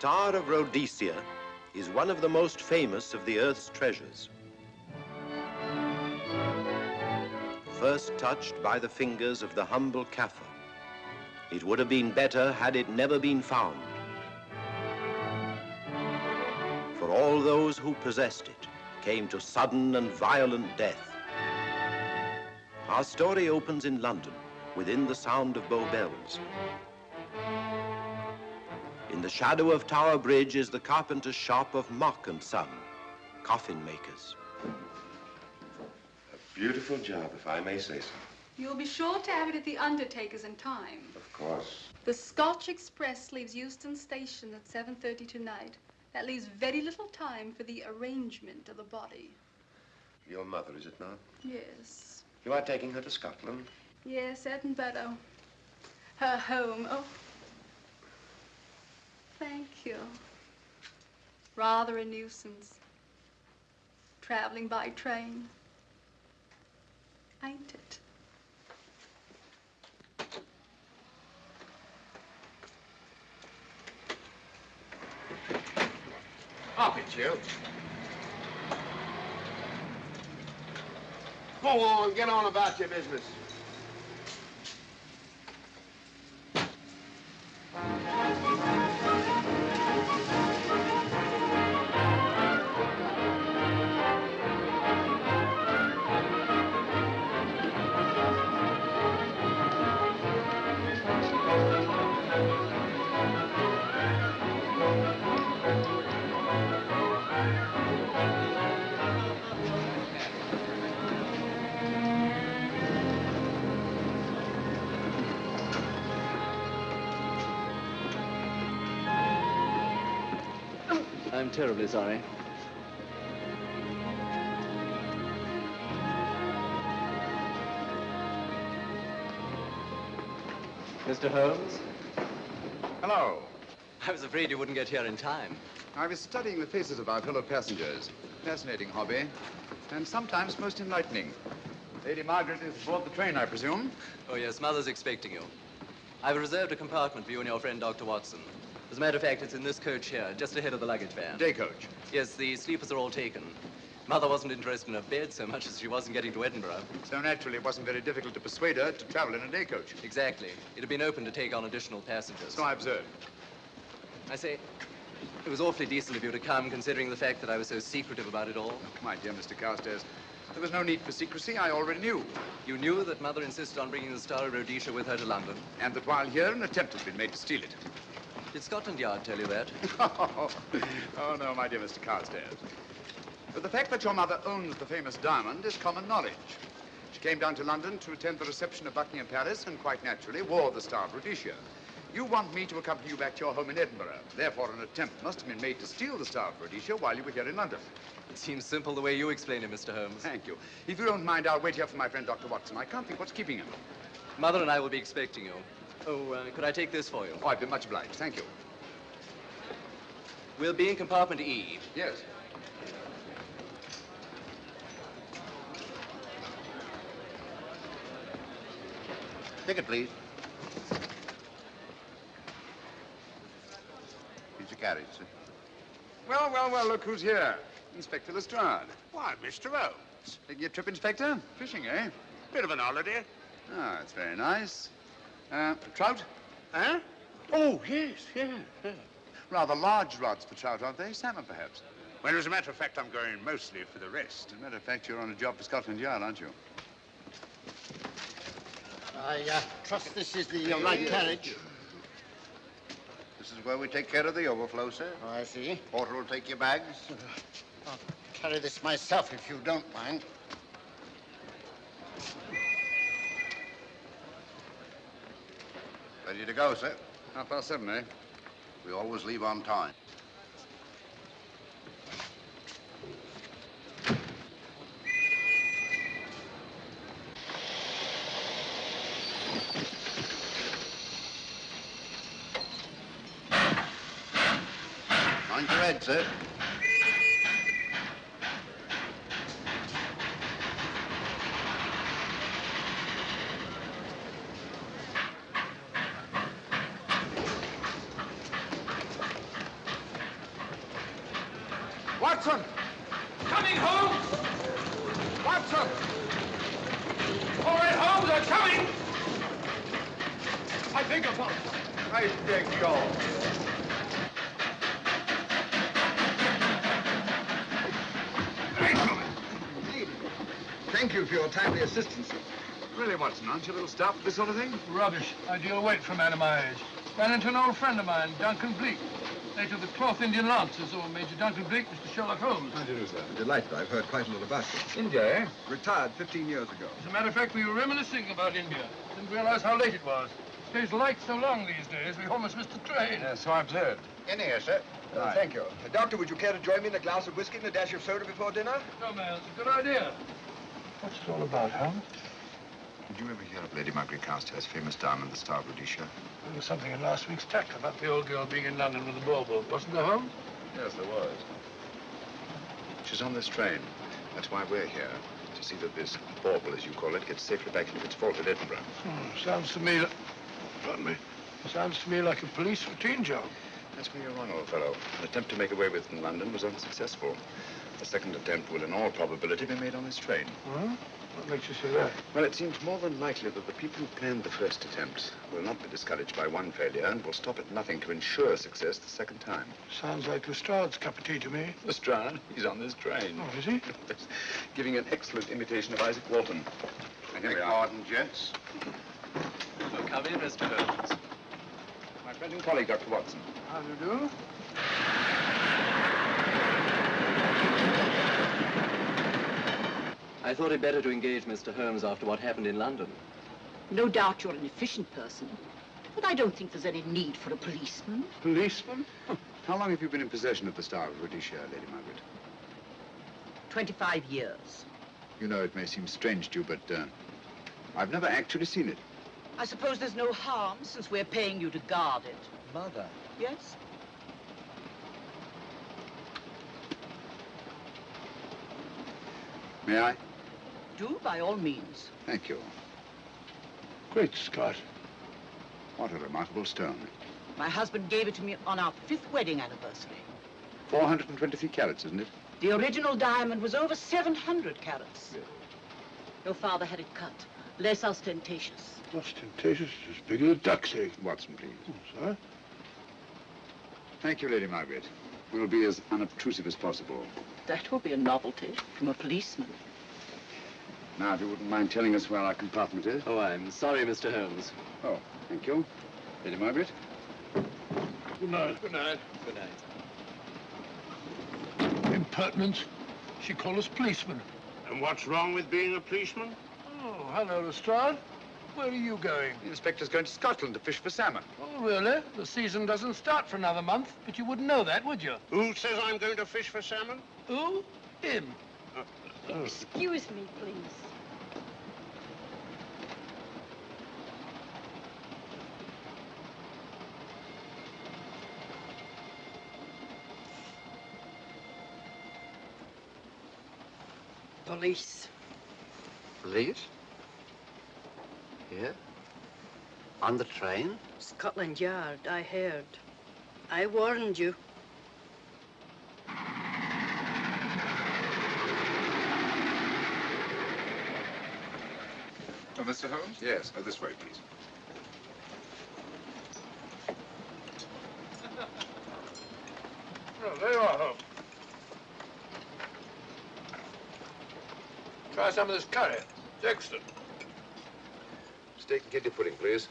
Star of Rhodesia is one of the most famous of the Earth's treasures. First touched by the fingers of the humble Kaffir, it would have been better had it never been found. For all those who possessed it came to sudden and violent death. Our story opens in London, within the sound of Bow Bells. In the shadow of Tower Bridge is the carpenter's shop of Mock and Son, coffin makers. A beautiful job, if I may say so. You'll be sure to have it at the undertaker's in time. Of course. The Scotch Express leaves Euston Station at 7:30 tonight. That leaves very little time for the arrangement of the body. Your mother, is it not? Yes. You are taking her to Scotland? Yes, Edinburgh. Her home. Oh. Thank you. Rather a nuisance. Traveling by train. Ain't it? Up it, you. Go on, get on about your business. I'm terribly sorry. Mr. Holmes? Hello. I was afraid you wouldn't get here in time. I was studying the faces of our fellow passengers. Fascinating hobby, and sometimes most enlightening. Lady Margaret is aboard the train, I presume? Oh, yes, Mother's expecting you. I've reserved a compartment for you and your friend, Dr. Watson. As a matter of fact, it's in this coach here, just ahead of the luggage van. Day coach? Yes, the sleepers are all taken. Mother wasn't interested in a bed so much as she was in getting to Edinburgh. So naturally, it wasn't very difficult to persuade her to travel in a day coach. Exactly. It had been open to take on additional passengers. So I observed. I say, it was awfully decent of you to come, considering the fact that I was so secretive about it all. My dear Mr. Carstairs, there was no need for secrecy. I already knew. You knew that Mother insisted on bringing the Star of Rhodesia with her to London? And that while here, an attempt has been made to steal it. Did Scotland Yard tell you that? Oh, no, my dear Mr. Carstairs. But the fact that your mother owns the famous diamond is common knowledge. She came down to London to attend the reception of Buckingham Palace and quite naturally wore the Star of Rhodesia. You want me to accompany you back to your home in Edinburgh. Therefore, an attempt must have been made to steal the Star of Rhodesia while you were here in London. It seems simple the way you explain it, Mr. Holmes. Thank you. If you don't mind, I'll wait here for my friend, Dr. Watson. I can't think what's keeping him. Mother and I will be expecting you. Oh, could I take this for you? Oh, I'd be much obliged. Thank you. We'll be in compartment E. Yes. Ticket, please. Here's your carriage, sir. Well, well, well, look who's here. Inspector Lestrade. Why, Mr. Holmes. Taking a trip, Inspector? Fishing, eh? Bit of an holiday. Ah, that's very nice. Trout? Huh? Oh, yes, yeah. Rather large rods for trout, aren't they? Salmon, perhaps? Well, as a matter of fact, I'm going mostly for the rest. As a matter of fact, you're on a job for Scotland Yard, aren't you? I trust this is the right carriage. This is where we take care of the overflow, sir. Oh, I see. Porter will take your bags. I'll carry this myself if you don't mind. Ready to go, sir. 7:30, eh? We always leave on time. Mind your head, sir. Watson! Coming, Holmes! Watson! All right, Holmes, I'm coming! I beg your pardon. I beg your... Thank you for your timely assistance. Really, Watson, aren't you a little staff for this sort of thing? Rubbish. Ideal weight for a man of my age. Ran into an old friend of mine, Duncan Bleak. Late of the Cloth Indian Lancers, or Major Duncan Bleak, Mr. Sherlock Holmes. How do you do, sir? Delighted. I've heard quite a lot about you. India, eh? Retired 15 years ago. As a matter of fact, we were reminiscing about India. Didn't realize how late it was. Stays light so long these days, we almost missed the train. Yeah, so I've heard. In here, sir. Right. Thank you. Doctor, would you care to join me in a glass of whiskey and a dash of soda before dinner? No, man, it's a good idea. What's it all about, Holmes? Did you ever hear of Lady Margaret Carstairs' famous diamond, the Star of Rhodesia? There was something in last week's tack about the old girl being in London with a bauble, wasn't there, Holmes? Yes, there was. She's on this train. That's why we're here, to see that this bauble, as you call it, gets safely back into its vault at Edinburgh. Sounds to me... Pardon me. Sounds to me like a police routine job. That's where you're wrong, old fellow. An attempt to make away with it in London was unsuccessful. The second attempt will, in all probability, be made on this train. Huh? What makes you say that? Well, it seems more than likely that the people who planned the first attempt will not be discouraged by one failure and will stop at nothing to ensure success the second time. Sounds like Lestrade's cup of tea to me. Lestrade, he's on this train. Oh, is he? Giving an excellent imitation of Isaac Walton. And here we are. Pardon, gents. Well, come in, Mr. Holmes. My friend and colleague, Dr. Watson. How do you do? I thought it better to engage Mr. Holmes after what happened in London. No doubt you're an efficient person, but I don't think there's any need for a policeman. Policeman? How long have you been in possession of the Star of Rhodesia, Lady Margaret? 25 years. You know, it may seem strange to you, but I've never actually seen it. I suppose there's no harm since we're paying you to guard it. Mother. Yes? May I? Do, by all means. Thank you. Great Scott. What a remarkable stone. My husband gave it to me on our 5th wedding anniversary. 423 carats, isn't it? The original diamond was over 700 carats. Really? Your father had it cut, less ostentatious. Ostentatious, as big as a duck's egg. Watson, please. Oh, sir? Thank you, Lady Margaret. We'll be as unobtrusive as possible. That will be a novelty from a policeman. Now, if you wouldn't mind telling us where our compartment is. Oh, I'm sorry, Mr. Holmes. Oh, thank you. Lady Margaret? Good night. Good night. Good night. Impertinence. She called us policemen. And what's wrong with being a policeman? Oh, hello, Lestrade. Where are you going? The inspector's going to Scotland to fish for salmon. Oh, really? The season doesn't start for another month, but you wouldn't know that, would you? Who says I'm going to fish for salmon? Who? Him. Excuse me, please. Police. Police? Here? On the train? Scotland Yard, I heard. I warned you. Oh, Mr. Holmes? Yes. This way, please. Oh, there you are, Holmes. Try some of this curry. It's excellent. Steak and kidney pudding, please.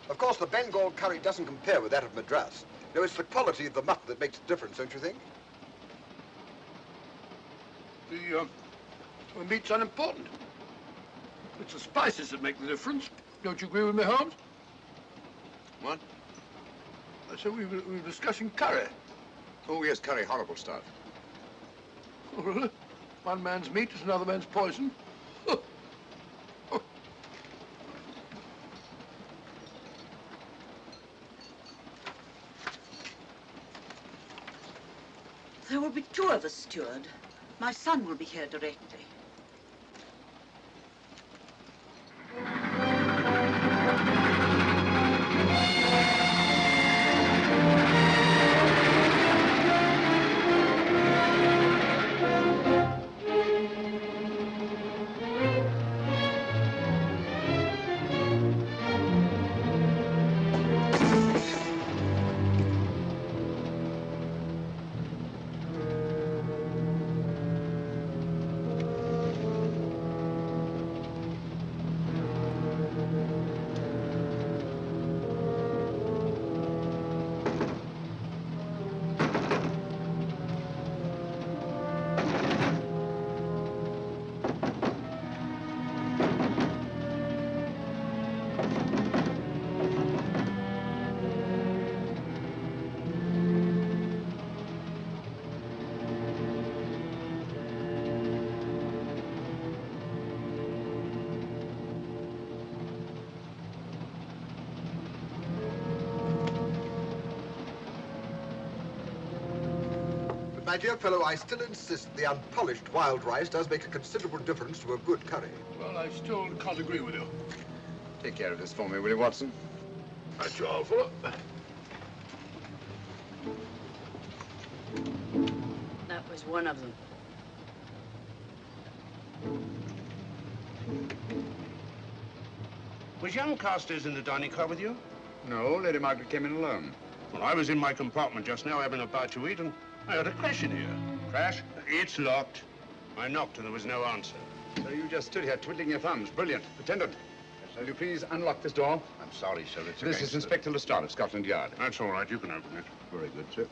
Of course, the Bengal curry doesn't compare with that of Madras. No, it's the quality of the mutton that makes the difference, don't you think? The meat's unimportant. It's the spices that make the difference. Don't you agree with me, Holmes? What? I said we were discussing curry. Oh, yes, curry, horrible stuff. Oh, really? One man's meat is another man's poison. There will be 2 of us, steward. My son will be here directly. my dear fellow, I still insist the unpolished wild rice does make a considerable difference to a good curry. Well, I still can't agree with you. Take care of this for me, will you, Watson? That's your fault. That was one of them. Was young Carstairs in the dining car with you? No, Lady Margaret came in alone. Well, I was in my compartment just now having a bite to eat, and I heard a crash in here. Crash? It's locked. I knocked and there was no answer. So you just stood here twiddling your thumbs. Brilliant. Attendant, will you please unlock this door? I'm sorry, sir. It's This is Inspector Lestrade of Scotland Yard. That's all right. You can open it. Very good, sir.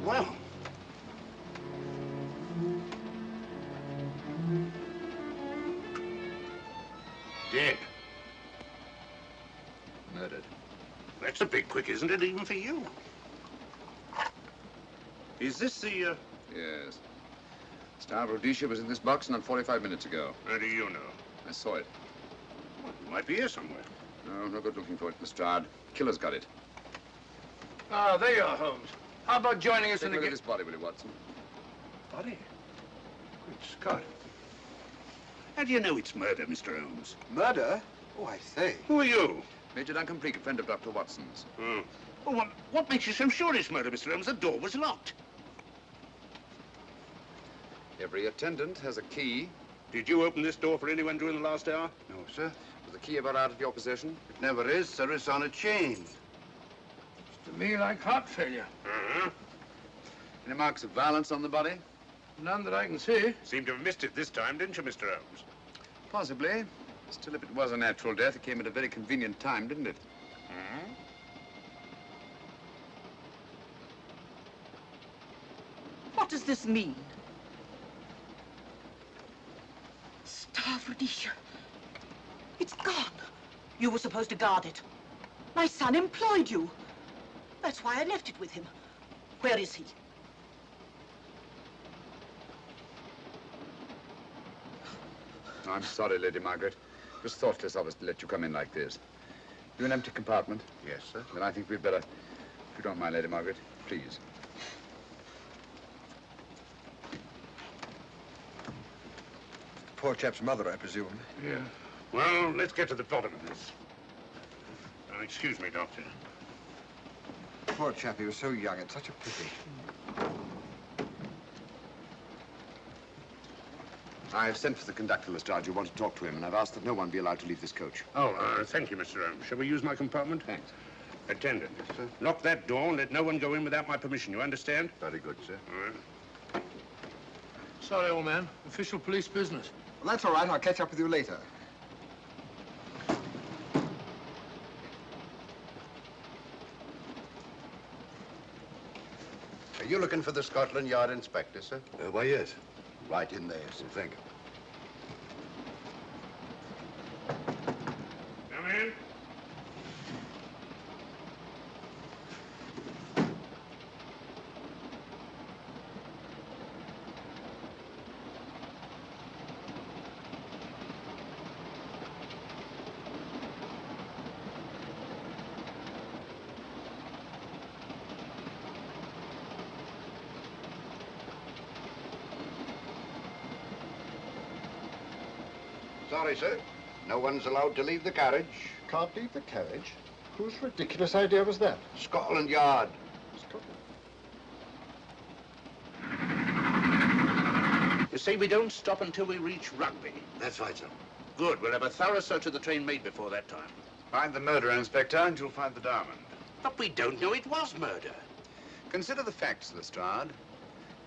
Well, dead. Murdered. That's a bit quick, isn't it, even for you? Is this the, Yes. Star Rhodesia was in this box not 45 minutes ago. How do you know? I saw it. Well, it might be here somewhere. No good looking for it, Lestrade. Killer's got it. Ah, there you are, Holmes. How about joining us Take in a the... look at this body, will you, Watson? Body? Good Scott. How do you know it's murder, Mr. Holmes? Murder? Oh, I say. Who are you? Major Duncan Bleak, a friend of Dr. Watson's. Oh. Well, what makes you so sure it's murder, Mr. Holmes? The door was locked. Every attendant has a key. Did you open this door for anyone during the last hour? No, sir. Was the key ever out of your possession? It never is, sir. It's on a chain. To me, like heart failure. Uh-huh. Any marks of violence on the body? None that I can see. Seemed to have missed it this time, didn't you, Mr. Holmes? Possibly. Still, if it was a natural death, it came at a very convenient time, didn't it? Hmm? What does this mean? Star of Rhodesia. It's gone. You were supposed to guard it. My son employed you. That's why I left it with him. Where is he? I'm sorry, Lady Margaret. It was thoughtless of us to let you come in like this. You an empty compartment? Yes, sir. Then I think we'd better, if you don't mind, Lady Margaret, please. Poor chap's mother, I presume. Yeah. Well, let's get to the bottom of this. Excuse me, Doctor. Poor chap, he was so young. It's such a pity. I've sent for the conductor, Lestrade. You want to talk to him, and I've asked that no one be allowed to leave this coach. Oh, thank you, Mr. Holmes. Shall we use my compartment? Thanks. Attendant. Yes, sir. Lock that door and let no one go in without my permission. You understand? Very good, sir. All right. Sorry, old man. Official police business. Well, that's all right. I'll catch up with you later. Are you looking for the Scotland Yard inspector, sir? Why, yes. Right in there, sir. Thank you. Come in. Sorry, sir. No one's allowed to leave the carriage. Can't leave the carriage? Whose ridiculous idea was that? Scotland Yard. You say we don't stop until we reach Rugby. That's right, sir. Good. We'll have a thorough search of the train made before that time. Find the murderer, Inspector, and you'll find the diamond. But we don't know it was murder. Consider the facts, Lestrade.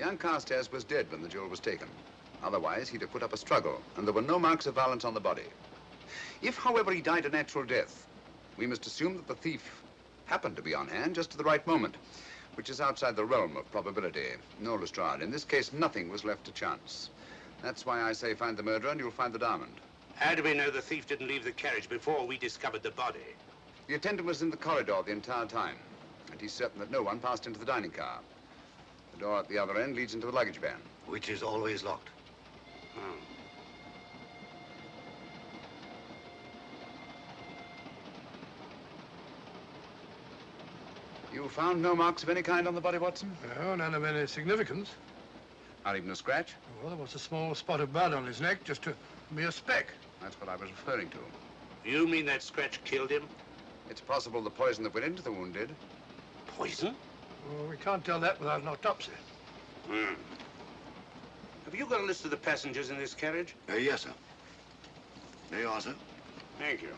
Young Carstairs was dead when the jewel was taken. Otherwise, he'd have put up a struggle, and there were no marks of violence on the body. If, however, he died a natural death, we must assume that the thief happened to be on hand just at the right moment, which is outside the realm of probability. No, Lestrade, in this case, nothing was left to chance. That's why I say find the murderer and you'll find the diamond. How do we know the thief didn't leave the carriage before we discovered the body? The attendant was in the corridor the entire time, and he's certain that no one passed into the dining car. The door at the other end leads into the luggage van. Which is always locked. Oh. You found no marks of any kind on the body, Watson? No, none of any significance. Not even a scratch? Well, there was a small spot of blood on his neck, just a mere speck. That's what I was referring to. You mean that scratch killed him? It's possible the poison that went into the wound did. Poison? Well, we can't tell that without an autopsy. Hmm. Have you got a list of the passengers in this carriage? Yes, sir. There you are, sir. Thank you.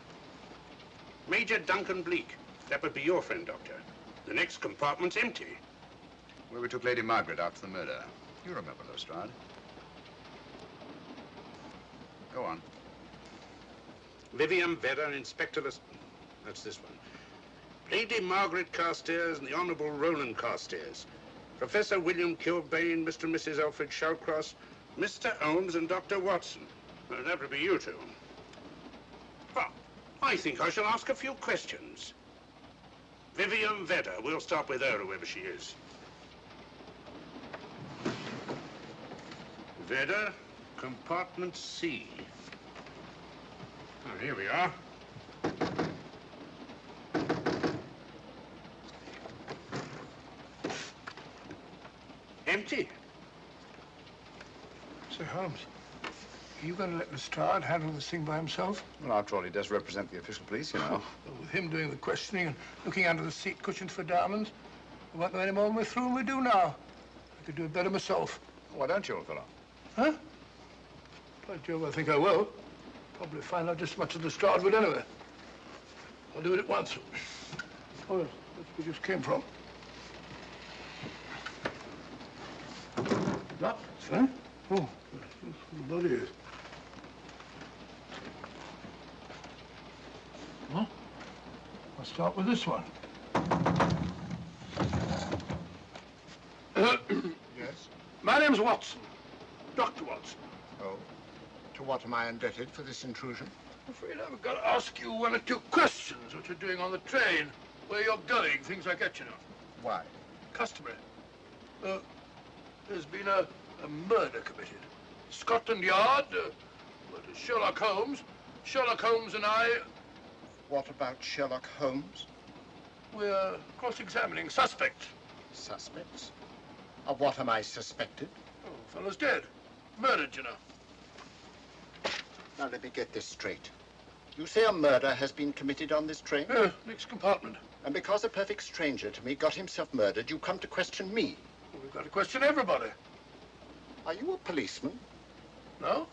Major Duncan Bleak. That would be your friend, Doctor. The next compartment's empty. Where we took Lady Margaret after the murder. You remember, Lestrade. Go on. Vivian Vedder, Inspector That's this one. Lady Margaret Carstairs and the Honorable Roland Carstairs. Professor William Kilbane, Mr. and Mrs. Alfred Shawcross, Mr. Holmes and Dr. Watson. Well, that would be you two. Well, I think I shall ask a few questions. Vivian Vedder, we'll start with her, whoever she is. Vedder, compartment C. Oh, here we are. Empty. Sir Holmes, are you going to let Lestrade handle this thing by himself? Well, after all, he does represent the official police, you know. Well, with him doing the questioning and looking under the seat cushions for diamonds, we won't know any more when we're through than we do now. I could do it better myself. Why don't you, old fellow? Huh? By Jove, I think I will. Probably find out just as much as Lestrade would anyway. I'll do it at once. Oh, yes, that's where we just came from. That, sir? Oh, the body is. Huh? I'll start with this one. Yes? My name's Watson. Dr. Watson. Oh. To what am I indebted for this intrusion? I'm afraid I've got to ask you one or two questions. What you're doing on the train, where you're going, things like that, you know. Why? Customary. There's been a murder committed. Scotland Yard, Sherlock Holmes. Sherlock Holmes and I... What about Sherlock Holmes? We're cross-examining suspects. Suspects? Of what am I suspected? Oh, fellow's dead. Murdered, you know. Now, let me get this straight. You say a murder has been committed on this train? Next compartment. And because a perfect stranger to me got himself murdered, you come to question me? Well, we've got to question everybody. Are you a policeman? No?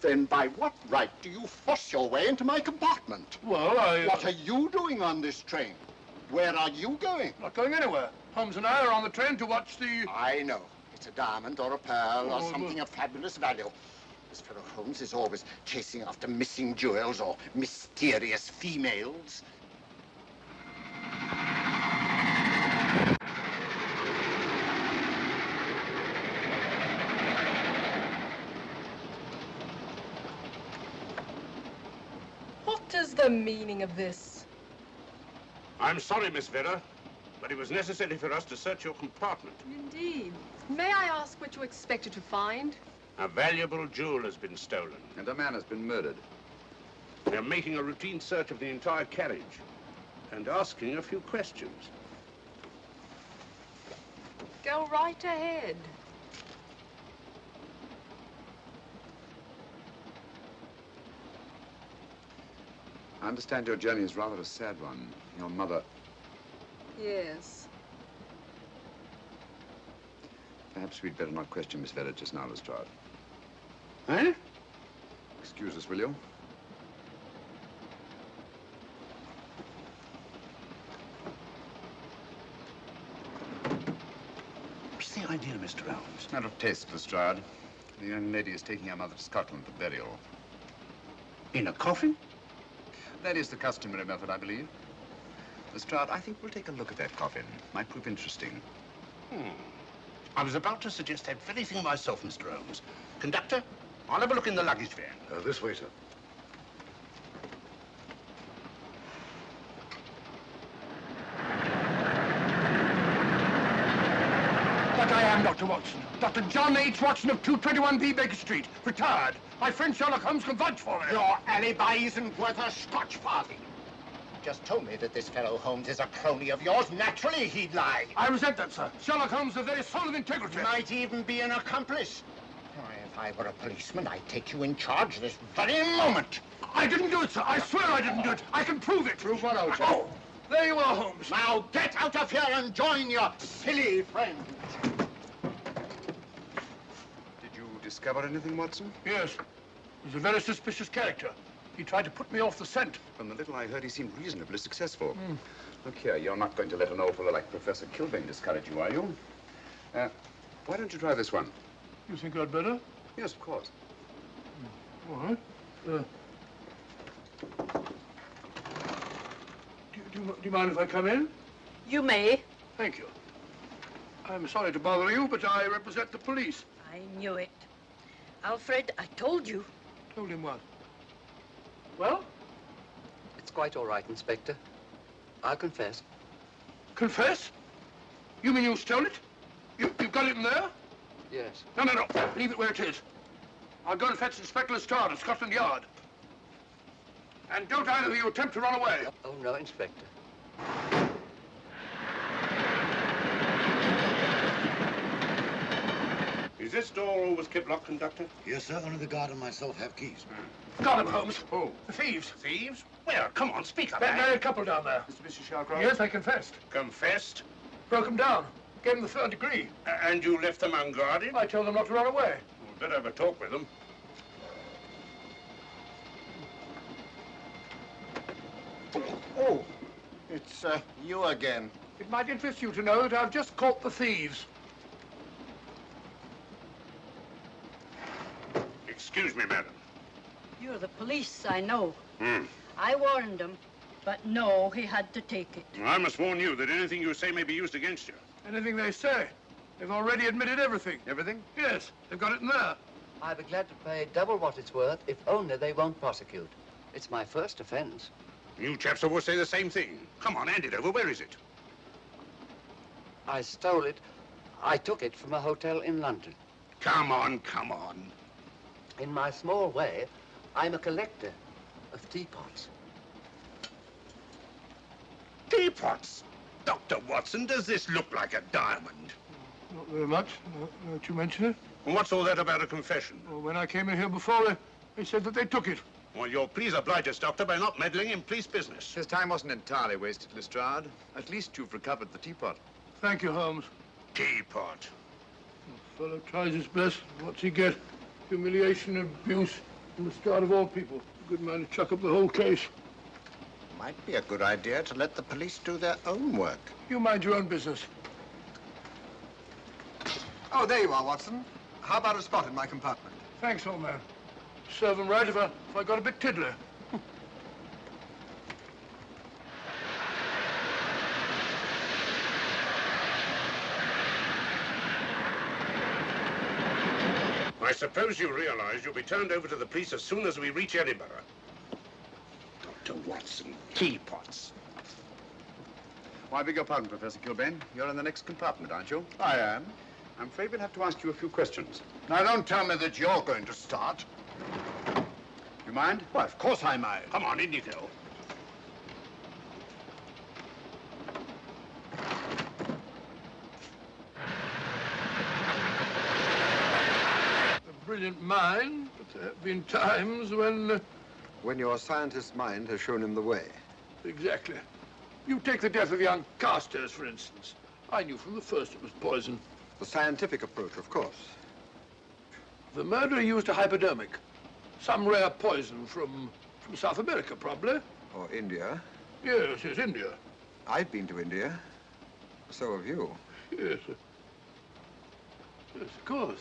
Then by what right do you force your way into my compartment? Well, What are you doing on this train? Where are you going? Not going anywhere. Holmes and I are on the train to watch the... I know. It's a diamond or a pearl or something of fabulous value. This fellow Holmes is always chasing after missing jewels or mysterious females. What is the meaning of this? I'm sorry, Miss Vedder, but it was necessary for us to search your compartment. Indeed. May I ask what you expected to find? A valuable jewel has been stolen. And a man has been murdered. We're making a routine search of the entire carriage and asking a few questions. Go right ahead. I understand your journey is rather a sad one. Your mother... Yes. Perhaps we'd better not question Miss Vedder just now, Lestrade. Eh? Excuse us, will you? What's the idea, Mr. Holmes? Matter of taste, Lestrade. The young lady is taking her mother to Scotland for burial. In a coffin? That is the customary method, I believe. Lestrade, I think we'll take a look at that coffin. Might prove interesting. I was about to suggest that very thing myself, Mr. Holmes. Conductor, I'll have a look in the luggage van. This way, sir. But I am Dr. Watson. Dr. John H. Watson of 221B Baker Street. Retired. My friend Sherlock Holmes can vouch for me. Your alibi isn't worth a Scotch farthing. just told me that this fellow Holmes is a crony of yours. Naturally, he'd lie. I resent that, sir. Sherlock Holmes is the very soul of integrity. Might even be an accomplice. Why, if I were a policeman, I'd take you in charge this very moment. I didn't do it, sir. I swear I didn't do it. I can prove it. Prove what, Old Oh, there you are, Holmes. Now get out of here and join your silly friend. Did you discover anything, Watson? Yes. He's a very suspicious character. He tried to put me off the scent. From the little I heard, he seemed reasonably successful. Look here, you're not going to let an old fellow like Professor Kilbane discourage you, are you? Why don't you try this one? You think I'd better? Yes, of course. All right. Do you mind if I come in? You may. Thank you. I'm sorry to bother you, but I represent the police. I knew it. Alfred, I told you. Told him what? Well? It's quite all right, Inspector. I'll confess. Confess? You mean you stole it? You've got it in there? Yes. No. Leave it where it is. I'll go and fetch Inspector Lestrade at Scotland Yard. And don't either of you attempt to run away. Oh, no, Inspector. Is this door always kept locked, Conductor? Yes, sir. Only the guard and myself have keys. Got him, Holmes. Who? The thieves. Thieves? Where? Come on, speak up, That man. married couple down there. Mr. Sherlock? Yes, they confessed. Confessed? Broke them down. Gave them the third degree. And you left them unguarded? I told them not to run away. We'd better have a talk with them. Oh, it's you again. It might interest you to know that I've just caught the thieves. Excuse me, madam. You're the police, I know. I warned him, but no, he had to take it. I must warn you that anything you say may be used against you. Anything they say. They've already admitted everything. Everything? Yes, they've got it in there. I'd be glad to pay double what it's worth if only they won't prosecute. It's my first offense. You chaps always say the same thing. Come on, hand it over. Where is it? I stole it. I took it from a hotel in London. Come on, come on. In my small way, I'm a collector of teapots. Teapots? Dr. Watson, does this look like a diamond? Not very much, now that you mention it. And what's all that about a confession? Well, when I came in here before, they said that they took it. Well, you'll please oblige us, Doctor, by not meddling in police business. His time wasn't entirely wasted, Lestrade. At least you've recovered the teapot. Thank you, Holmes. Teapot. The fellow tries his best. What's he get? Humiliation, abuse, and the start of all people. A good man to chuck up the whole case. Might be a good idea to let the police do their own work. You mind your own business. Oh, there you are, Watson. How about a spot in my compartment? Thanks, old man. Serve him right if I got a bit tiddler. I suppose you realize you'll be turned over to the police as soon as we reach Edinburgh. Dr. Watson, teapots. Well, I beg your pardon, Professor Kilbane. You're in the next compartment, aren't you? I am. I'm afraid we'll have to ask you a few questions. Now, don't tell me that you're going to start. You mind? Well, of course I mind. Come on, in you go. A brilliant mind, but there have been times when... When your scientist's mind has shown him the way. Exactly. You take the death of young Carstairs, for instance. I knew from the first it was poison. The scientific approach, of course. The murderer used a hypodermic. Some rare poison from South America, probably. Or India. Yes, India. I've been to India. So have you. Yes. Yes, of course.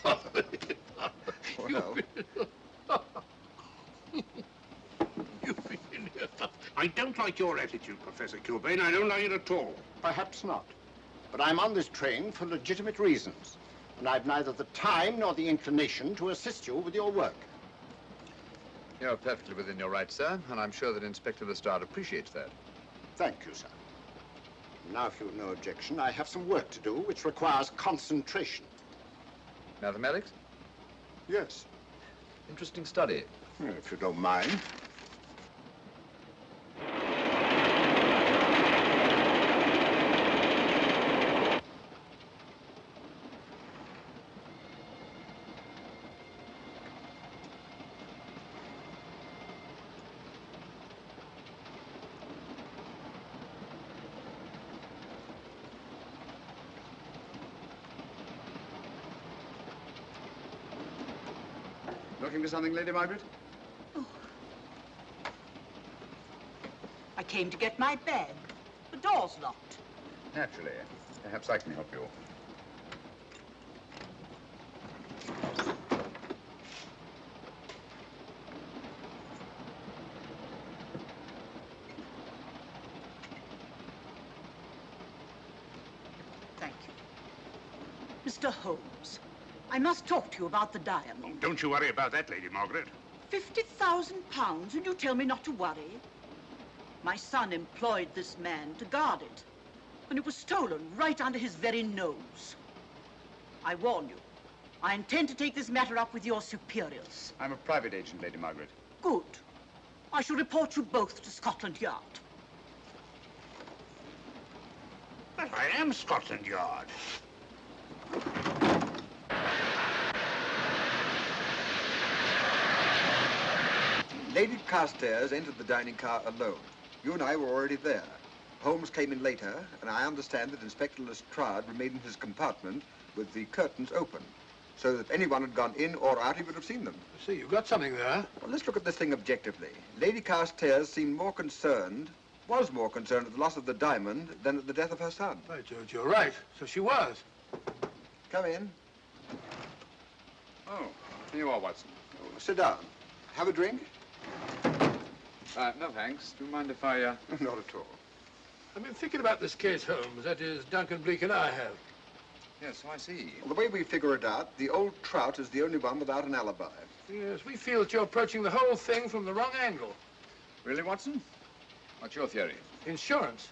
Well, You've been in here. I don't like your attitude, Professor Kilbane. I don't like it at all. Perhaps not. But I'm on this train for legitimate reasons. And I've neither the time nor the inclination to assist you with your work. You're perfectly within your rights, sir, and I'm sure that Inspector Lestrade appreciates that. Thank you, sir. Now, if you've no objection, I have some work to do which requires concentration. Mathematics? Yes. Interesting study. If you don't mind. Looking for something, Lady Margaret? I came to get my bag. The door's locked. Naturally. Perhaps I can help you. Thank you. Mr. Holmes, I must talk to you about the diamond. Oh, don't you worry about that, Lady Margaret. £50,000, and you tell me not to worry? My son employed this man to guard it, and it was stolen right under his very nose. I warn you, I intend to take this matter up with your superiors. I'm a private agent, Lady Margaret. Good. I shall report you both to Scotland Yard. Well, I am Scotland Yard. Lady Carstairs entered the dining car alone. You and I were already there. Holmes came in later, and I understand that Inspector Lestrade remained in his compartment with the curtains open, so that if anyone had gone in or out, he would have seen them. I see, you've got something there. Well, let's look at this thing objectively. Lady Carstairs seemed more concerned, was more concerned at the loss of the diamond than at the death of her son. Right, George, you're right. So she was. Come in. Oh, here you are, Watson. Oh, sit down. Have a drink? No, thanks. Do you mind if I, Not at all. I've been thinking about this case, Holmes. That is, Duncan Bleak and I have. Yes, so I see. Well, the way we figure it out, the old trout is the only one without an alibi. Yes, we feel that you're approaching the whole thing from the wrong angle. Really, Watson? What's your theory? Insurance.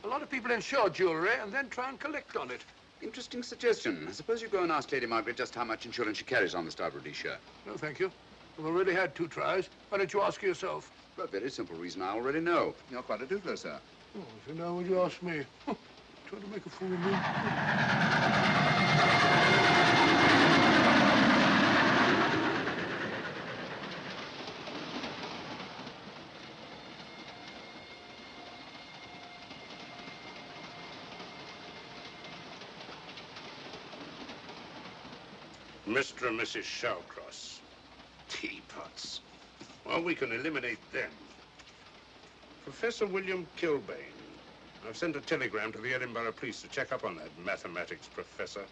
A lot of people insure jewelry and then try and collect on it. Interesting suggestion. I suppose you go and ask Lady Margaret just how much insurance she carries on the Star Rhodesia. No, thank you. We've already had 2 tries. Why don't you ask her yourself? For a very simple reason I already know. You're quite a doodler, sir. Oh, so now would you ask me? Trying to make a fool of me. Mr. and Mrs. Shallcross. Teapots. Well, we can eliminate them. Professor William Kilbane. I've sent a telegram to the Edinburgh police to check up on that mathematics professor.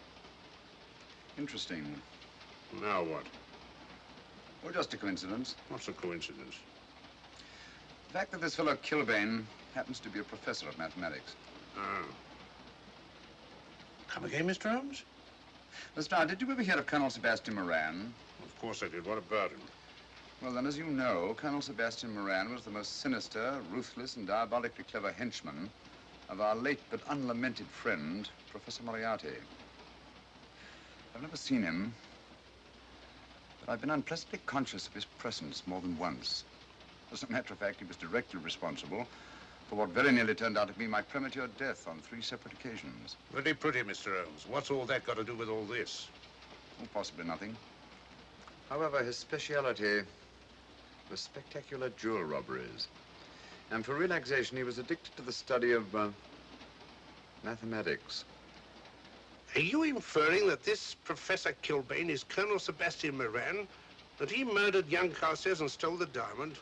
Interesting. Now what? Well, just a coincidence. What's a coincidence? The fact that this fellow Kilbane happens to be a professor of mathematics. Ah. Come again, Mr. Holmes? Lestrade, did you ever hear of Colonel Sebastian Moran? Of course I did. What about him? Well, then, as you know, Colonel Sebastian Moran was the most sinister, ruthless, and diabolically clever henchman of our late but unlamented friend, Professor Moriarty. I've never seen him, but I've been unpleasantly conscious of his presence more than once. As a matter of fact, he was directly responsible for what very nearly turned out to be my premature death on 3 separate occasions. Pretty pretty, Mr. Holmes. What's all that got to do with all this? Oh, possibly nothing. However, his speciality was spectacular jewel robberies. And for relaxation, he was addicted to the study of mathematics. Are you inferring that this Professor Kilbane is Colonel Sebastian Moran? That he murdered young Carstairs and stole the diamond?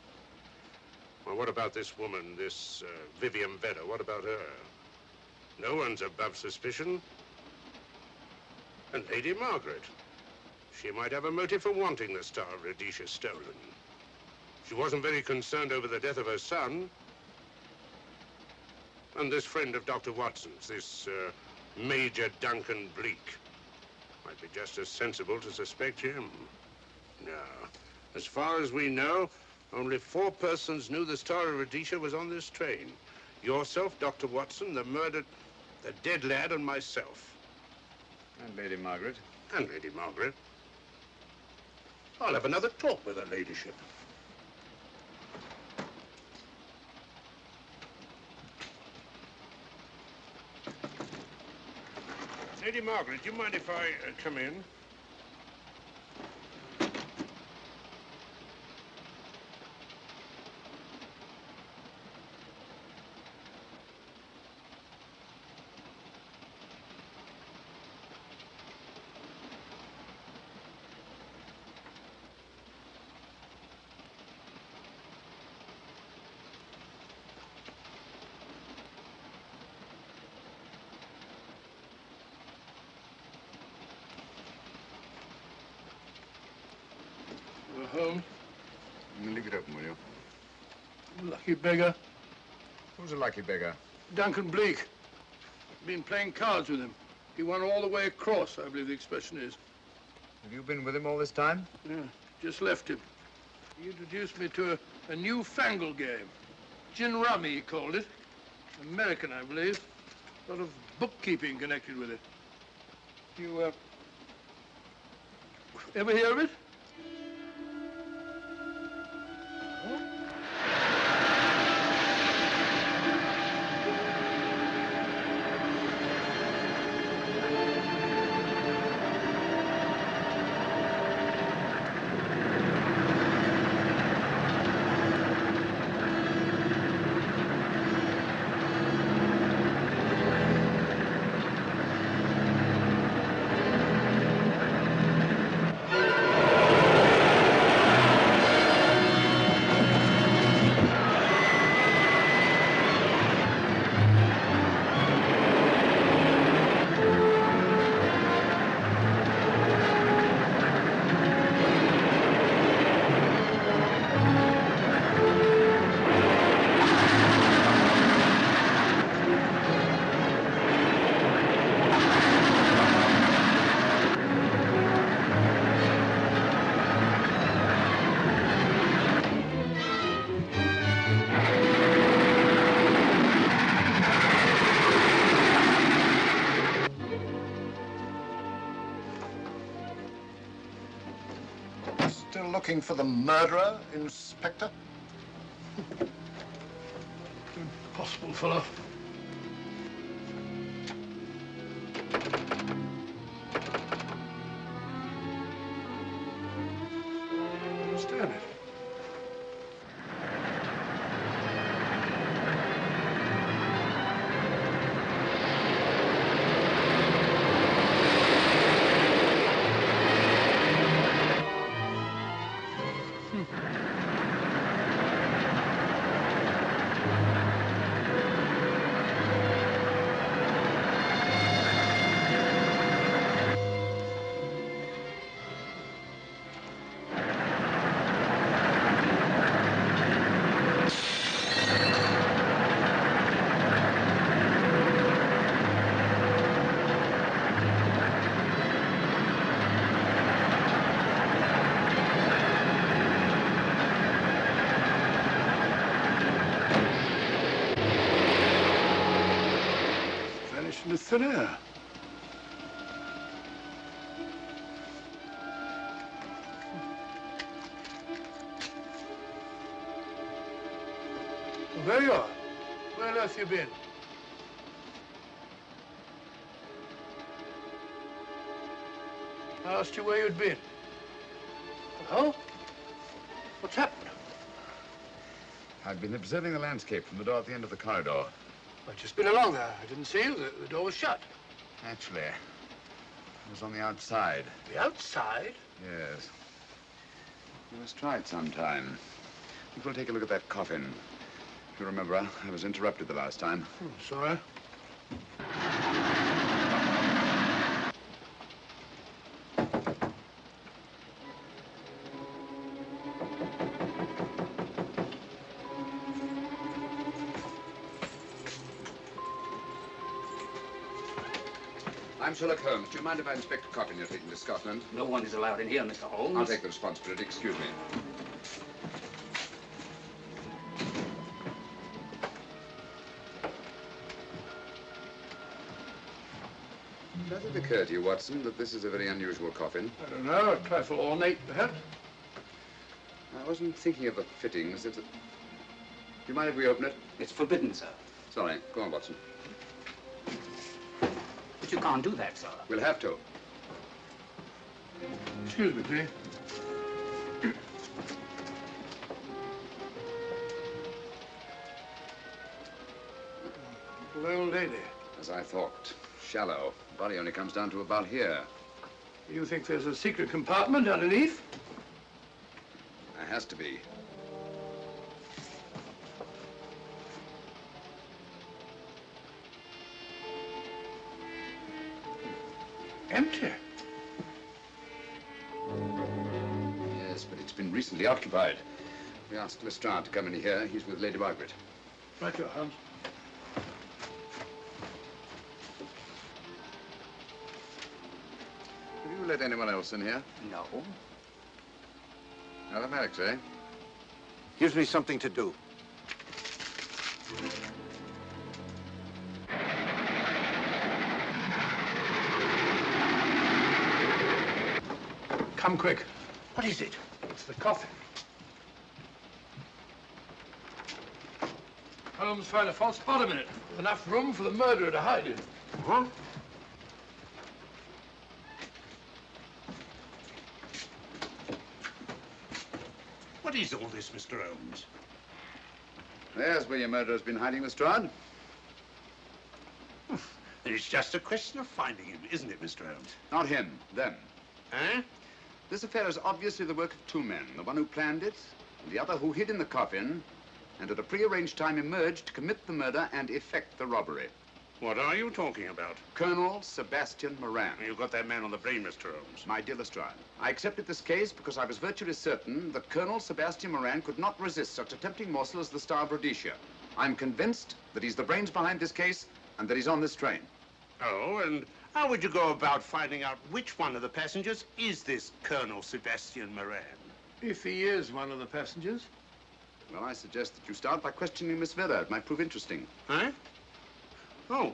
Well, what about this woman, this Vivian Vedder? What about her? No one's above suspicion. And Lady Margaret. She might have a motive for wanting the Star of Rhodesia stolen. She wasn't very concerned over the death of her son. And this friend of Dr. Watson's, this Major Duncan Bleak, might be just as sensible to suspect him. Now, as far as we know, only 4 persons knew the Star of Rhodesia was on this train. Yourself, Dr. Watson, the dead lad, and myself. And Lady Margaret. And Lady Margaret. I'll have another talk with her ladyship. Lady Margaret, do you mind if I come in? Holmes. Leave it open, will you? Lucky beggar. Who's a lucky beggar? Duncan Bleak. Been playing cards with him. He won all the way across, I believe the expression is. Have you been with him all this time? Yeah, just left him. He introduced me to a newfangled game. Gin rummy, he called it. American, I believe. A lot of bookkeeping connected with it. You, ever hear of it? Still looking for the murderer, Inspector? Impossible, fellow. I understand it. Into thin air. Well, there you are. Where on earth you been? I asked you where you'd been. Hello? What's happened? I've been observing the landscape from the door at the end of the corridor. I've just been along there. I didn't see you. The door was shut. Actually, I was on the outside. The outside? Yes. We must try it sometime. We'll take a look at that coffin. If you remember, I was interrupted the last time. Sorry. I'm Sherlock Holmes. Do you mind if I inspect a coffin you're taking to Scotland? No one is allowed in here, Mr. Holmes. I'll take the responsibility. Excuse me. Does it occur to you, Watson, that this is a very unusual coffin? I don't know. A trifle ornate, perhaps. I wasn't thinking of the fittings. Do you mind if we open it? It's forbidden, sir. Sorry. Go on, Watson. But you can't do that, sir. We'll have to. Excuse me, please. Little old lady. As I thought. Shallow. Body only comes down to about here. You think there's a secret compartment underneath? There has to be. Empty. Yes, but it's been been recently occupied. We asked Lestrade to come in here. He's with Lady Margaret. Right, your Holmes. Have you let anyone else in here? No. Mathematics, eh? Gives me something to do. Come quick. What is it? It's the coffin. Holmes found a false bottom in it. Enough room for the murderer to hide in. Huh? What is all this, Mr. Holmes? There's where your murderer's been hiding, Lestrade. It's just a question of finding him, isn't it, Mr. Holmes? Not him, them. Eh? This affair is obviously the work of two men, the one who planned it, and the other who hid in the coffin, and at a prearranged time emerged to commit the murder and effect the robbery. What are you talking about? Colonel Sebastian Moran. You got that man on the brain, Mr. Holmes. My dear Lestrade, I accepted this case because I was virtually certain that Colonel Sebastian Moran could not resist such a tempting morsel as the Star of Rhodesia. I'm convinced that he's the brains behind this case and that he's on this train. Oh, and how would you go about finding out which one of the passengers is this Colonel Sebastian Moran? If he is one of the passengers. Well, I suggest that you start by questioning Miss Vera. It might prove interesting. Huh? Oh.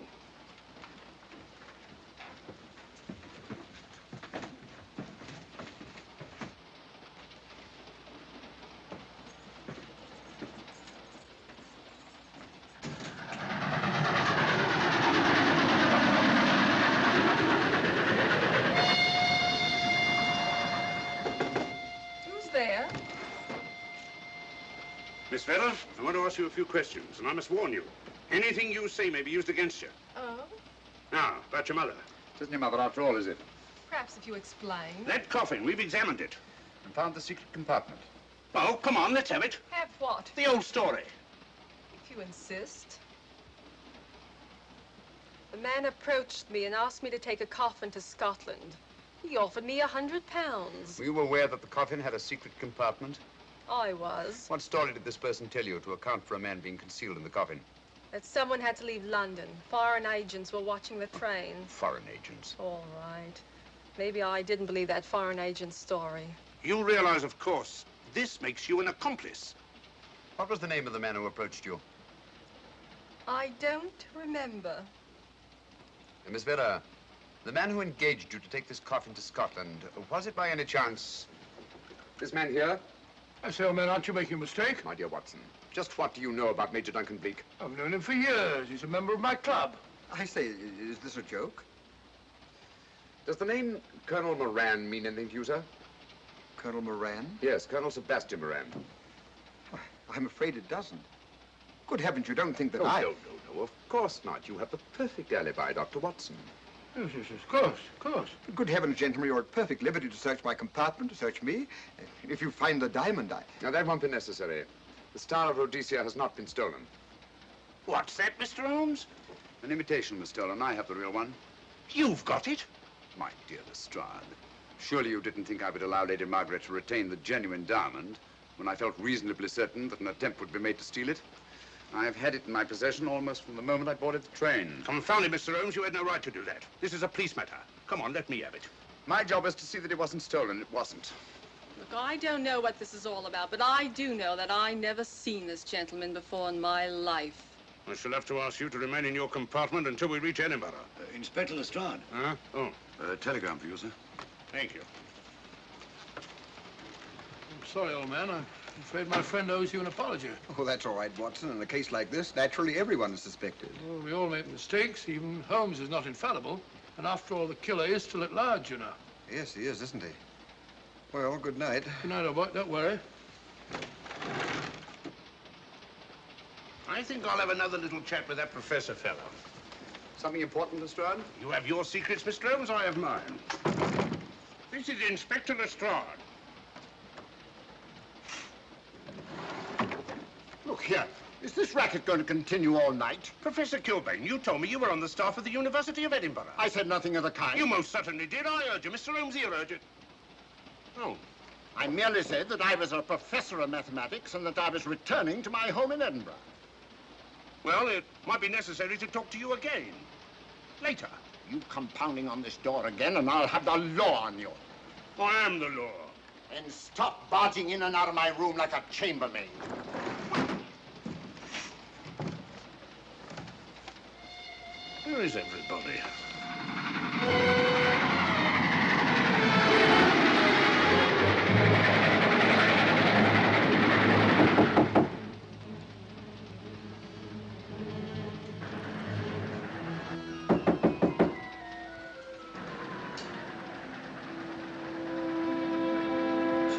Who's there? Miss Vera, I want to ask you a few questions, and I must warn you. Anything you say may be used against you. Oh? Now, about your mother. It isn't your mother after all, is it? Perhaps if you explain. That coffin, we've examined it. And found the secret compartment. Oh, come on, let's have it. Have what? The old story. If you insist. The man approached me and asked me to take a coffin to Scotland. He offered me £100. Were you aware that the coffin had a secret compartment? I was. What story did this person tell you to account for a man being concealed in the coffin? That someone had to leave London. Foreign agents were watching the train. Foreign agents. All right. Maybe I didn't believe that foreign agent story. You realize, of course, this makes you an accomplice. What was the name of the man who approached you? I don't remember. Miss Vera, the man who engaged you to take this coffin to Scotland, was it by any chance this man here? I say, old man, aren't you making a mistake? My dear Watson, just what do you know about Major Duncan Bleak? I've known him for years. He's a member of my club. I say, is this a joke? Does the name Colonel Moran mean anything to you, sir? Colonel Moran? Yes, Colonel Sebastian Moran. Why, I'm afraid it doesn't. Good heavens, you don't think that No, I... of course not. You have the perfect alibi, Dr. Watson. Yes, yes, of course, of course. Good heavens, gentlemen, you're at perfect liberty to search my compartment, to search me. If you find the diamond, Now, that won't be necessary. The Star of Rhodesia has not been stolen. What's that, Mr. Holmes? An imitation was stolen. I have the real one. You've got it? My dear Lestrade, surely you didn't think I would allow Lady Margaret to retain the genuine diamond when I felt reasonably certain that an attempt would be made to steal it? I've had it in my possession almost from the moment I boarded the train. Confound it, Mr. Holmes, you had no right to do that. This is a police matter. Come on, let me have it. My job is to see that it wasn't stolen. It wasn't. Look, I don't know what this is all about, but I do know that I never seen this gentleman before in my life. I shall have to ask you to remain in your compartment until we reach Edinburgh. Inspector Lestrade. Huh? Oh. Telegram for you, sir. Thank you. I'm sorry, old man. I'm afraid my friend owes you an apology. Oh, that's all right, Watson. In a case like this, naturally everyone is suspected. Well, we all make mistakes. Even Holmes is not infallible. And after all, the killer is still at large, you know. Yes, he is, isn't he? Well, good night. Good night, old boy. Don't worry. I think I'll have another little chat with that professor fellow. Something important, Lestrade? You have your secrets, Mr. Holmes, I have mine. This is Inspector Lestrade. Look here. Is this racket going to continue all night? Professor Kilbane, you told me you were on the staff of the University of Edinburgh. I said nothing of the kind. You most certainly did. I urge you. Mr. Holmes here urged it. Oh, I merely said that I was a professor of mathematics and that I was returning to my home in Edinburgh. Well, it might be necessary to talk to you again. Later. You come pounding on this door again and I'll have the law on you. I am the law. And stop barging in and out of my room like a chambermaid. Where is everybody?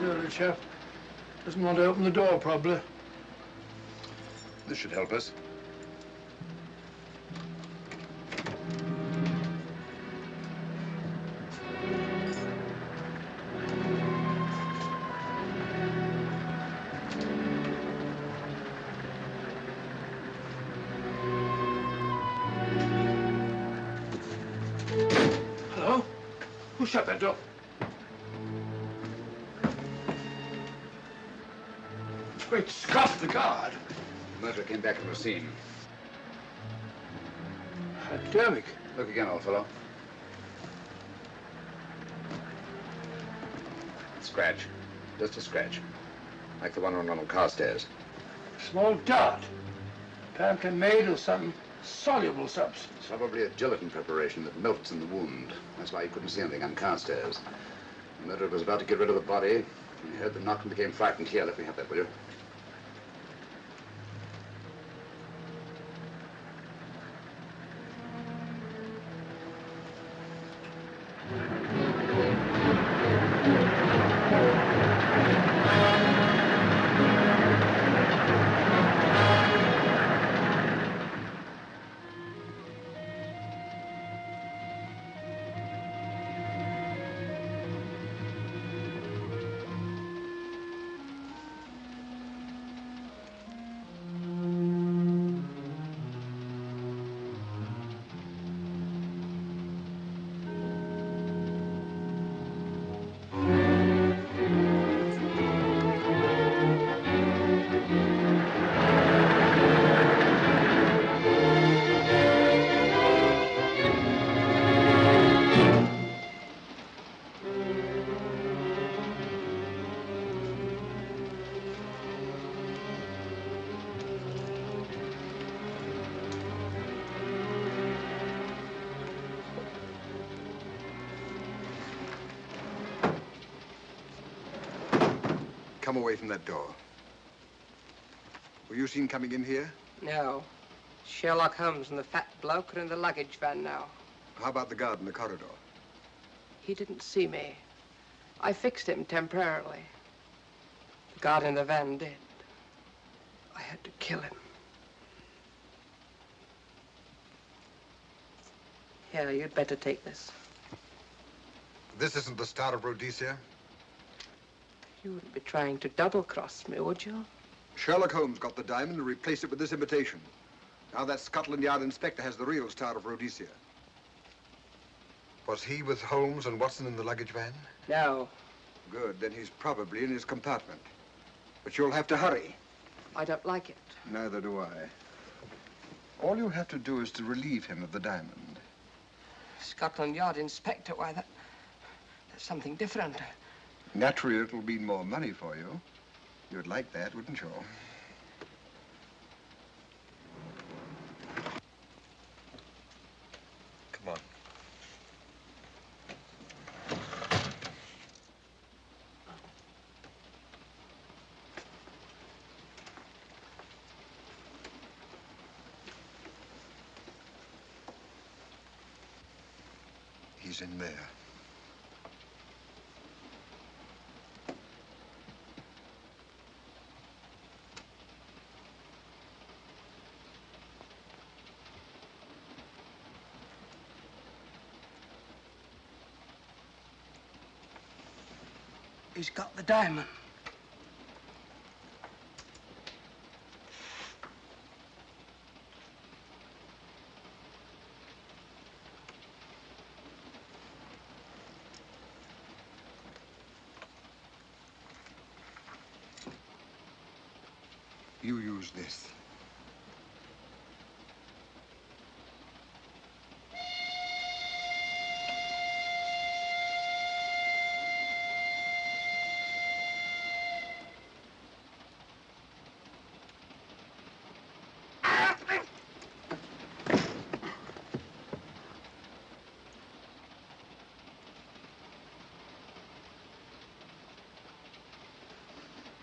The chap doesn't want to open the door, probably. This should help us. Hello? Who shut that door? Great Scott, the guard. The murderer came back from the scene. Academic. Look again, old fellow. Scratch. Just a scratch. Like the one on Ronald Carstairs. Small dot. Apparently made of some soluble substance. Probably a gelatin preparation that melts in the wound. That's why you couldn't see anything on Carstairs. The murderer was about to get rid of the body. He heard the knock and became frightened. Here, let me have that, will you? Come away from that door. Were you seen coming in here? No. Sherlock Holmes and the fat bloke are in the luggage van now. How about the guard in the corridor? He didn't see me. I fixed him temporarily. The guard in the van did. I had to kill him. Here, you'd better take this. This isn't the Star of Rhodesia? You wouldn't be trying to double-cross me, would you? Sherlock Holmes got the diamond and replaced it with this imitation. Now that Scotland Yard inspector has the real Star of Rhodesia. Was he with Holmes and Watson in the luggage van? No. Good, then he's probably in his compartment. But you'll have to hurry. I don't like it. Neither do I. All you have to do is to relieve him of the diamond. Scotland Yard inspector, why, that's something different. Naturally, it'll mean more money for you. You'd like that, wouldn't you? Come on. He's in there. He's got the diamond. You use this.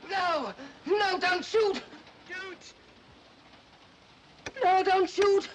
No! No, don't shoot! Don't! No, don't shoot!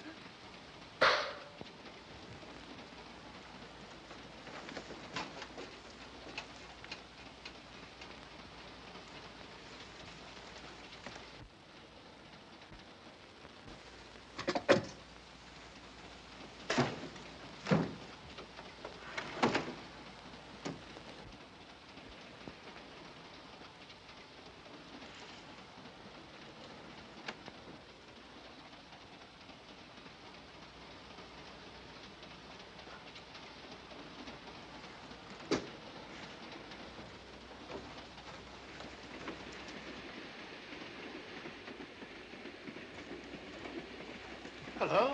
Hello?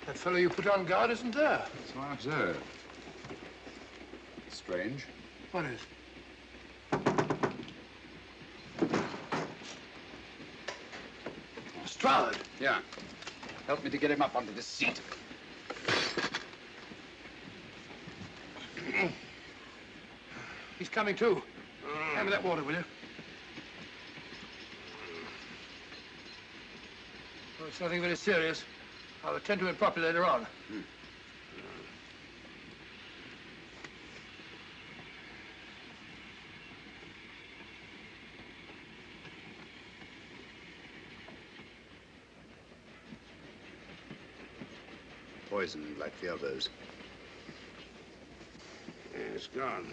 That fellow you put on guard isn't there. So I observe. Strange. What is? Lestrade. Yeah. Help me to get him up onto this seat. He's coming too. Hand me that water, will you? Well, it's nothing very serious. I'll attend to it properly later on. Poisoned like the others. Yeah, it's gone.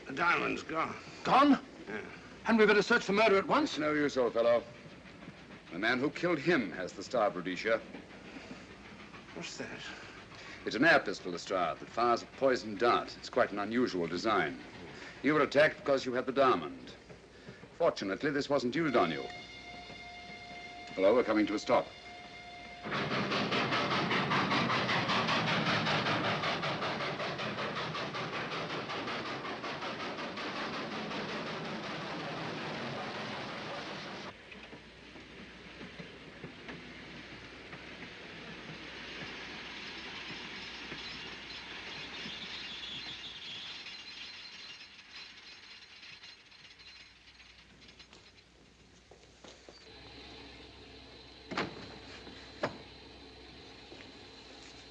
The diamond's gone. Gone? Yeah. Hadn't we better search for murder at once? It's no use, old fellow. The man who killed him has the star, Rhodesia. What's that? It's an air pistol, Lestrade, that fires a poisoned dart. It's quite an unusual design. You were attacked because you had the diamond. Fortunately, this wasn't used on you. Hello, we're coming to a stop.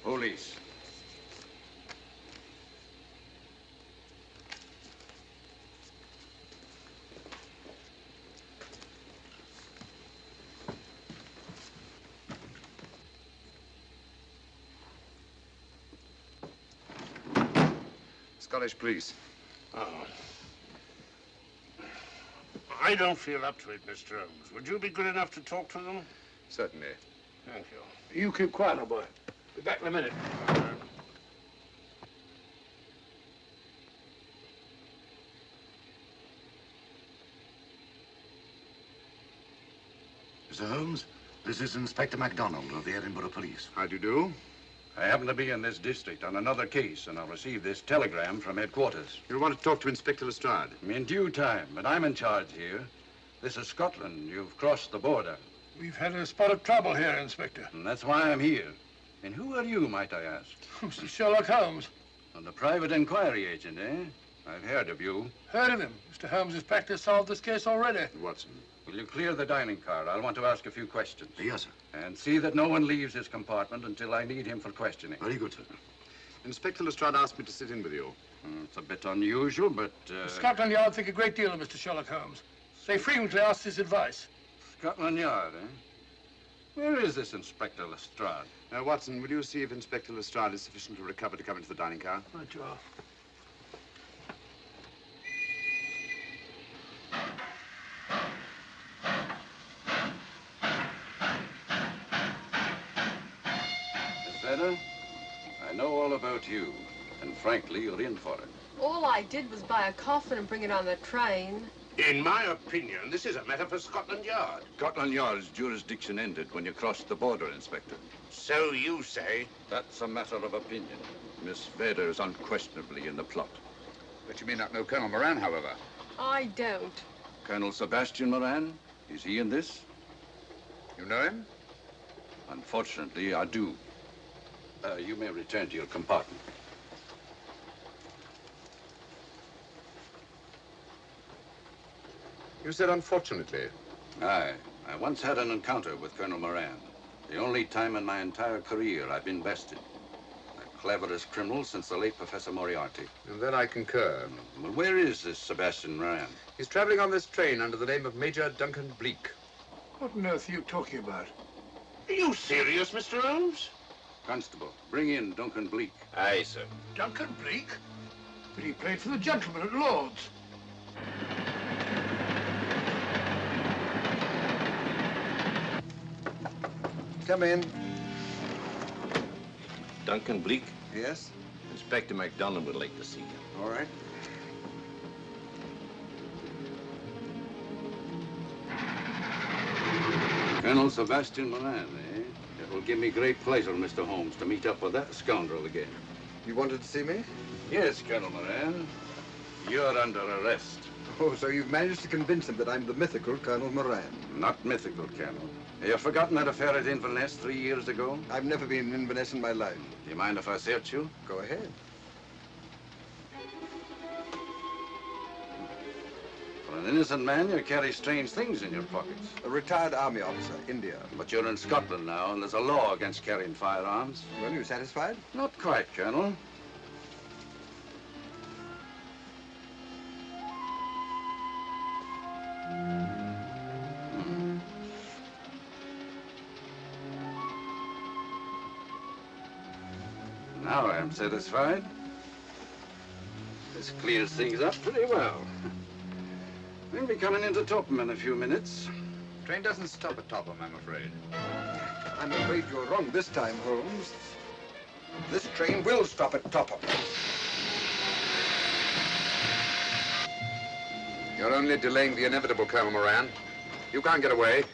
Police. Scottish police. Oh. I don't feel up to it, Mr. Holmes. Would you be good enough to talk to them? Certainly. Thank you. You keep quiet, old boy. Be back in a minute. Mr. Holmes, this is Inspector MacDonald of the Edinburgh Police. How do you do? I happen to be in this district on another case, and I'll receive this telegram from headquarters. You want to talk to Inspector Lestrade? In due time, but I'm in charge here. This is Scotland. You've crossed the border. We've had a spot of trouble here, Inspector. And that's why I'm here. And who are you, might I ask? Mr. Sherlock Holmes. And the private inquiry agent, eh? I've heard of you. Heard of him. Mr. Holmes has practically solved this case already. Watson. Will you clear the dining car? I'll want to ask a few questions. Yes, sir. And see that no one leaves his compartment until I need him for questioning. Very good, sir. Inspector Lestrade asked me to sit in with you. It's a bit unusual, but... Scotland Yard think a great deal of Mr. Sherlock Holmes. They frequently ask his advice. Scotland Yard, eh? Where is this Inspector Lestrade? Watson, will you see if Inspector Lestrade is sufficiently recovered to come into the dining car? Right, you are. Miss Vedder, I know all about you, and frankly, you're in for it. All I did was buy a coffin and bring it on the train. In my opinion, this is a matter for Scotland Yard. Scotland Yard's jurisdiction ended when you crossed the border, Inspector. So you say? That's a matter of opinion. Miss Vader is unquestionably in the plot. But you may not know Colonel Moran, however. I don't. Colonel Sebastian Moran, is he in this? You know him? Unfortunately, I do. You may return to your compartment. You said unfortunately. Aye. I once had an encounter with Colonel Moran. The only time in my entire career I've been bested. The cleverest criminal since the late Professor Moriarty. And then I concur. Well, where is this Sebastian Moran? He's traveling on this train under the name of Major Duncan Bleak. What on earth are you talking about? Are you serious, Mr. Holmes? Constable, bring in Duncan Bleak. Aye, sir. Duncan Bleak? But he played for the gentleman at Lord's. Come in. Duncan Bleak? Yes? Inspector MacDonald would like to see you. All right. Colonel Sebastian Moran, eh? It will give me great pleasure, Mr. Holmes, to meet up with that scoundrel again. You wanted to see me? Yes, Colonel Moran. You're under arrest. Oh, so you've managed to convince him that I'm the mythical Colonel Moran. Not mythical, Colonel. Have you forgotten that affair at Inverness 3 years ago? I've never been in Inverness in my life. Do you mind if I search you? Go ahead. For an innocent man, you carry strange things in your pockets. A retired army officer, India. But you're in Scotland now, and there's a law against carrying firearms. Well, you satisfied? Not quite, Colonel. Now I am satisfied. This clears things up pretty well. We'll be coming into Topham in a few minutes. Train doesn't stop at Topham, I'm afraid. I'm afraid you're wrong this time, Holmes. This train will stop at Topham. You're only delaying the inevitable, Colonel Moran. You can't get away.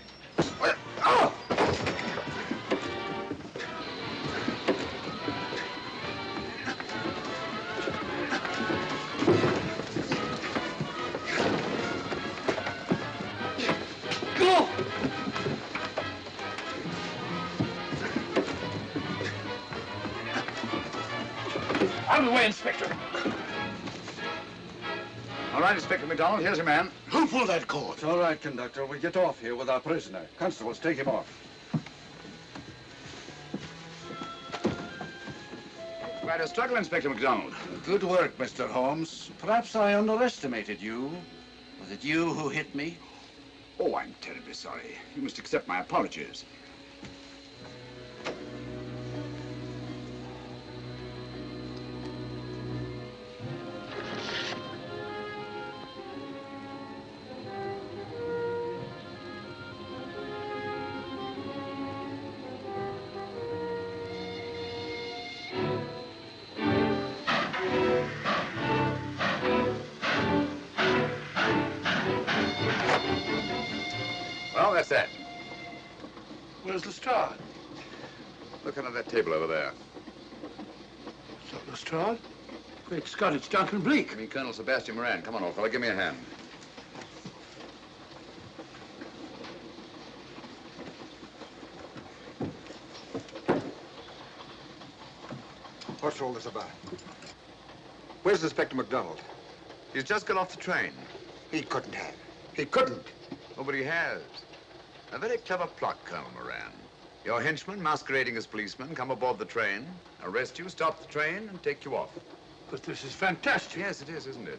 Oh! Out of the way, Inspector. All right, Inspector MacDonald, here's your man. Who pulled that cord? It's all right, conductor. We'll get off here with our prisoner. Constables, take him off. Quite a struggle, Inspector MacDonald. Good work, Mr. Holmes. Perhaps I underestimated you. Was it you who hit me? Oh, I'm terribly sorry. You must accept my apologies. Well, that's that. Where's Lestrade? Look under that table over there. It's not Lestrade. Great Scott, it's Duncan Bleak. I mean, Colonel Sebastian Moran. Come on, old fella, give me a hand. What's all this about? Where's Inspector MacDonald? He's just got off the train. He couldn't have. He couldn't. Nobody has. A very clever plot, Colonel Moran. Your henchmen, masquerading as policemen, come aboard the train, arrest you, stop the train, and take you off. But this is fantastic. Yes, it is, isn't it?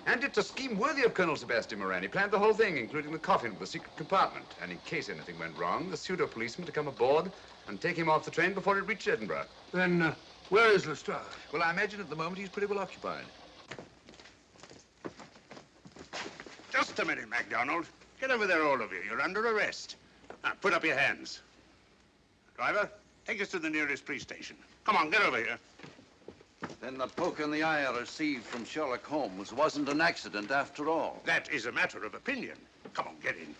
And it's a scheme worthy of Colonel Sebastian Moran. He planned the whole thing, including the coffin with the secret compartment. And in case anything went wrong, the pseudo-policeman to come aboard and take him off the train before it reached Edinburgh. Then, where is Lestrade? Well, I imagine at the moment he's pretty well occupied. Just a minute, MacDonald. Get over there, all of you. You're under arrest. Now, put up your hands. Driver, take us to the nearest police station. Come on, get over here. Then the poke in the eye I received from Sherlock Holmes wasn't an accident after all. That is a matter of opinion. Come on, get in.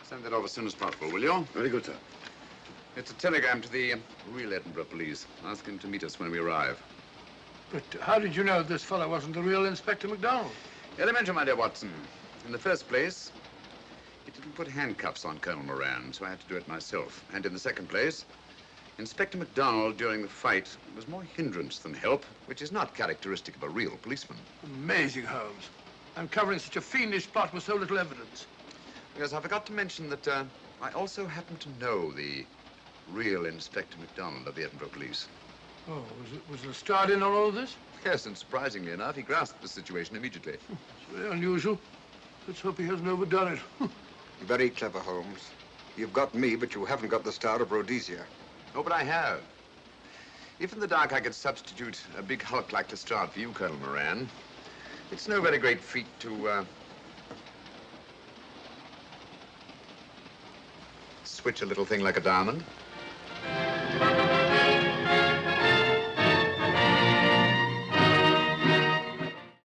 Send that off as soon as possible, will you? Very good, sir. It's a telegram to the real Edinburgh police. Ask him to meet us when we arrive. But how did you know this fellow wasn't the real Inspector MacDonald? Elementary, my dear Watson. In the first place, he didn't put handcuffs on Colonel Moran, so I had to do it myself. And in the second place, Inspector MacDonald, during the fight, was more hindrance than help, which is not characteristic of a real policeman. Amazing, Holmes. Uncovering such a fiendish plot with so little evidence. Yes, I forgot to mention that I also happen to know the real Inspector MacDonald of the Edinburgh Police. Oh, was Lestrade in on all of this? Yes, and surprisingly enough, he grasped the situation immediately. It's very unusual. Let's hope he hasn't overdone it. Very clever, Holmes. You've got me, but you haven't got the Star of Rhodesia. Oh, but I have. If in the dark I could substitute a big hulk like Lestrade for you, Colonel Moran, it's no very great feat to, switch a little thing like a diamond.